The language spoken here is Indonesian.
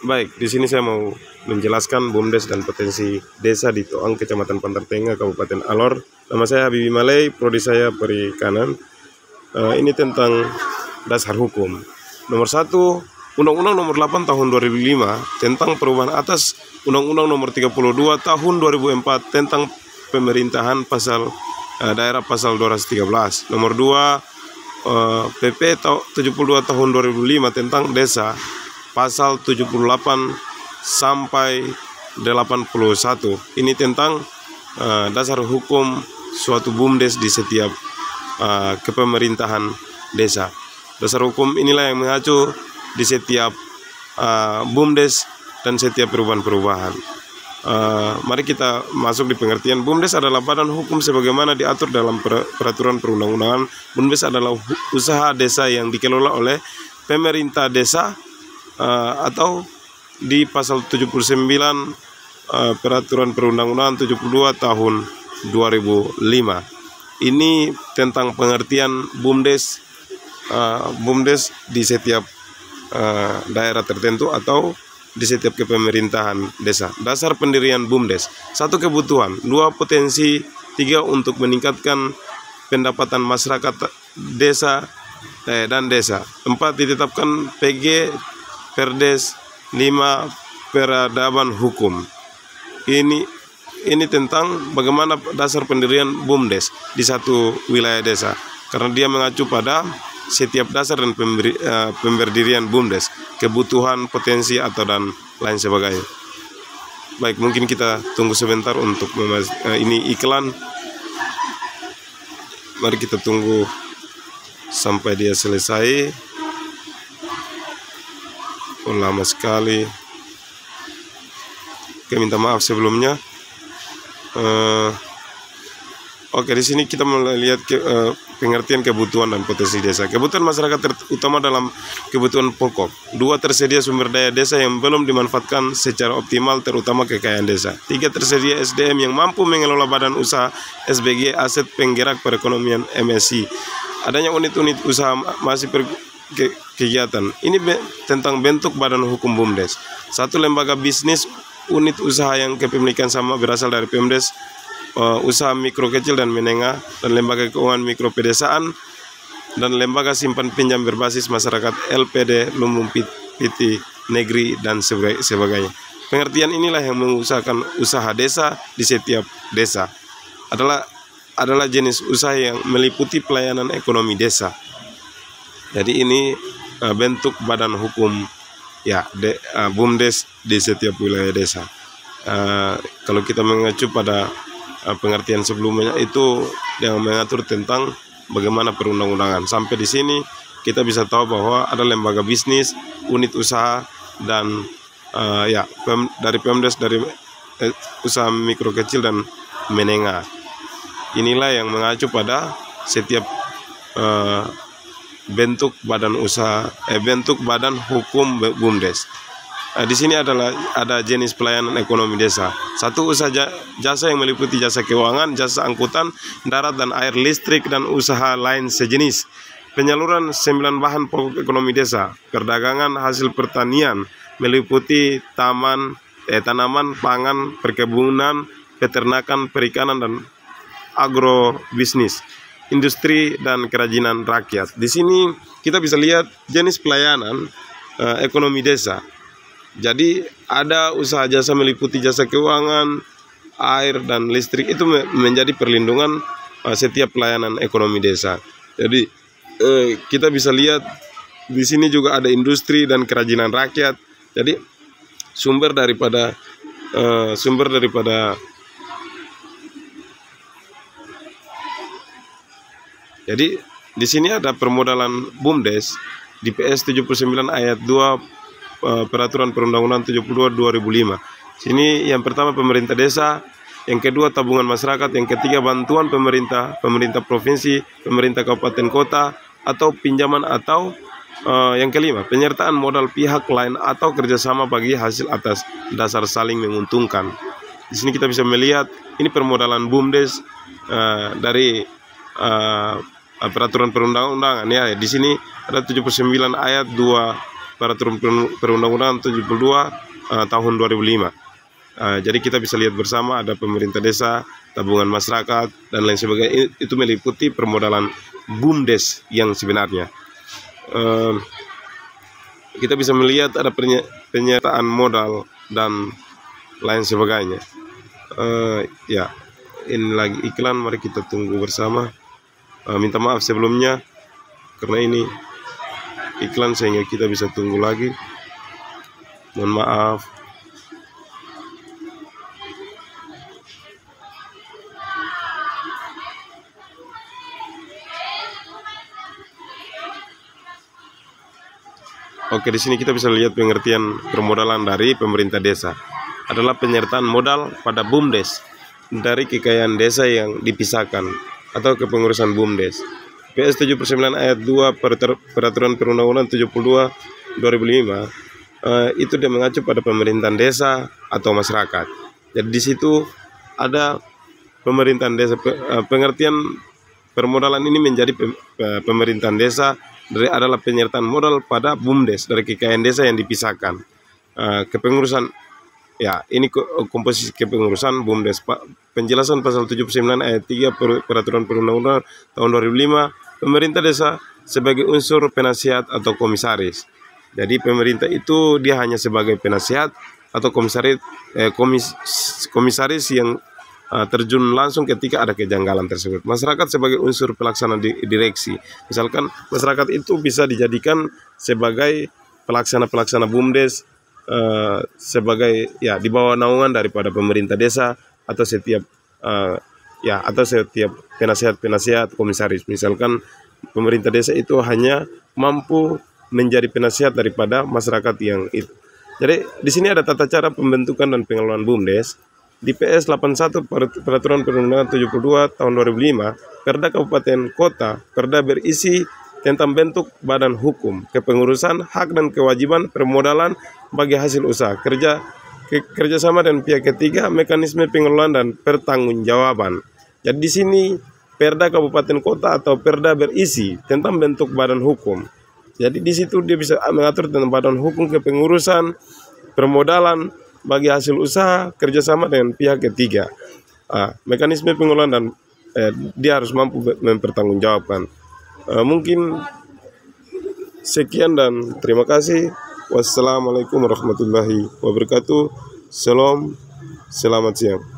Baik, di sini saya mau menjelaskan BUMDes dan potensi desa di Toang, Kecamatan Pantar Tengah, Kabupaten Alor. Nama saya Habibie Malay, prodi saya Perikanan. Ini tentang dasar hukum. Nomor 1, Undang-Undang Nomor 8 Tahun 2005 tentang perubahan atas Undang-Undang Nomor 32 Tahun 2004 tentang pemerintahan daerah pasal 213. Nomor 2, PP 72 Tahun 2005 tentang desa pasal 78 sampai 81. Ini tentang dasar hukum suatu BUMDes di setiap kepemerintahan desa. Dasar hukum inilah yang mengacu di setiap BUMDes dan setiap perubahan-perubahan. Mari kita masuk di pengertian. BUMDes adalah badan hukum sebagaimana diatur dalam peraturan perundang-undangan. BUMDes adalah usaha desa yang dikelola oleh pemerintah desa atau di pasal 79 peraturan perundang-undangan 72 tahun 2005. Ini tentang pengertian BUMDes di setiap daerah tertentu atau di setiap kepemerintahan desa. Dasar pendirian BUMDes: 1, kebutuhan; 2, potensi; 3, untuk meningkatkan pendapatan masyarakat desa dan desa; 4, ditetapkan PG Perdes; 5, peradaban hukum. Ini tentang bagaimana dasar pendirian BUMDes di satu wilayah desa, karena dia mengacu pada setiap dasar dan pemberdirian BUMDes, kebutuhan, potensi, atau dan lain sebagainya. Baik, mungkin kita tunggu sebentar untuk ini iklan. Mari kita tunggu sampai dia selesai. Oh, lama sekali. Oke, minta maaf sebelumnya. Oke, di sini kita melihat pengertian kebutuhan dan potensi desa. Kebutuhan masyarakat terutama dalam kebutuhan pokok. 2, tersedia sumber daya desa yang belum dimanfaatkan secara optimal, terutama kekayaan desa. 3, tersedia SDM yang mampu mengelola badan usaha SBG, aset penggerak perekonomian MSI. Adanya unit-unit usaha masih kegiatan. Ini tentang bentuk badan hukum BUMDes. 1, lembaga bisnis unit usaha yang kepemilikan sama berasal dari Pemdes, usaha mikro kecil dan menengah, dan lembaga keuangan mikro pedesaan, dan lembaga simpan pinjam berbasis masyarakat LPD, lumbung PT negeri, dan sebagainya. Pengertian inilah yang mengusahakan usaha desa di setiap desa. Adalah jenis usaha yang meliputi pelayanan ekonomi desa. Jadi ini bentuk badan hukum BUMDes di setiap wilayah desa. Kalau kita mengacu pada pengertian sebelumnya, itu yang mengatur tentang bagaimana perundang-undangan. Sampai di sini kita bisa tahu bahwa ada lembaga bisnis, unit usaha, dan dari Pemdes, dari usaha mikro kecil dan menengah. Inilah yang mengacu pada setiap bentuk badan hukum BUMDes. Di sini ada jenis pelayanan ekonomi desa. 1, usaha jasa yang meliputi jasa keuangan, jasa angkutan darat dan air, listrik, dan usaha lain sejenis. Penyaluran 9 bahan pokok ekonomi desa. Perdagangan hasil pertanian meliputi tanaman pangan, perkebunan, peternakan, perikanan, dan agrobisnis, industri, dan kerajinan rakyat. Di sini kita bisa lihat jenis pelayanan ekonomi desa. Jadi ada usaha jasa meliputi jasa keuangan, air, dan listrik. Itu menjadi perlindungan setiap pelayanan ekonomi desa. Jadi kita bisa lihat di sini juga ada industri dan kerajinan rakyat. Jadi sumber daripada Jadi di sini ada permodalan BUMDes di PS 79 ayat 2 peraturan perundang-undangan 72 2005. Sini yang pertama pemerintah desa, yang kedua tabungan masyarakat, yang ketiga bantuan pemerintah provinsi, pemerintah kabupaten kota, atau pinjaman, atau yang kelima penyertaan modal pihak lain atau kerjasama bagi hasil atas dasar saling menguntungkan. Di sini kita bisa melihat ini permodalan BUMDes dari peraturan perundang-undangan. Ya, di sini ada 79 ayat 2 Peraturan Perundang-undangan 72 tahun 2005. Jadi kita bisa lihat bersama ada pemerintah desa, tabungan masyarakat, dan lain sebagainya. Itu meliputi permodalan BUMDes yang sebenarnya. Kita bisa melihat ada penyertaan modal dan lain sebagainya. Ya, ini lagi iklan, mari kita tunggu bersama. Minta maaf sebelumnya karena ini iklan sehingga kita bisa tunggu lagi. Mohon maaf. Oke, di sini kita bisa lihat pengertian permodalan dari pemerintah desa adalah penyertaan modal pada BUMDes dari kekayaan desa yang dipisahkan atau kepengurusan BUMDes. PS 79 ayat 2 Peraturan Perundang-undangan 72 2005 itu dia mengacu pada pemerintahan desa atau masyarakat. Jadi di situ ada pemerintahan desa, pengertian permodalan ini menjadi pemerintahan desa dari adalah penyertaan modal pada BUMDes dari kekayaan desa yang dipisahkan. Kepengurusan, ya ini komposisi kepengurusan BUMDes. Penjelasan pasal 79 ayat 3 Peraturan Perundang-undangan tahun 2005, pemerintah desa sebagai unsur penasihat atau komisaris. Jadi pemerintah itu dia hanya sebagai penasihat atau komisaris yang terjun langsung ketika ada kejanggalan tersebut. Masyarakat sebagai unsur pelaksana direksi. Misalkan masyarakat itu bisa dijadikan sebagai pelaksana BUMDes, sebagai ya di bawah naungan daripada pemerintah desa atau setiap penasihat komisaris. Misalkan pemerintah desa itu hanya mampu menjadi penasihat daripada masyarakat yang itu. Jadi di sini ada tata cara pembentukan dan pengelolaan BUMDes. Di PS 81 Peraturan Perundang-undangan 72 tahun 2005, Perda Kabupaten Kota, Perda berisi tentang bentuk badan hukum, kepengurusan, hak dan kewajiban permodalan bagi hasil usaha, kerjasama dan pihak ketiga, mekanisme pengelolaan dan pertanggungjawaban. Jadi di sini Perda Kabupaten Kota atau Perda berisi tentang bentuk badan hukum. Jadi di situ dia bisa mengatur tentang badan hukum, kepengurusan, permodalan bagi hasil usaha, kerjasama dengan pihak ketiga, mekanisme pengelolaan dan dia harus mampu mempertanggungjawabkan. Mungkin sekian dan terima kasih. Wassalamualaikum warahmatullahi wabarakatuh. Shalom, selamat siang.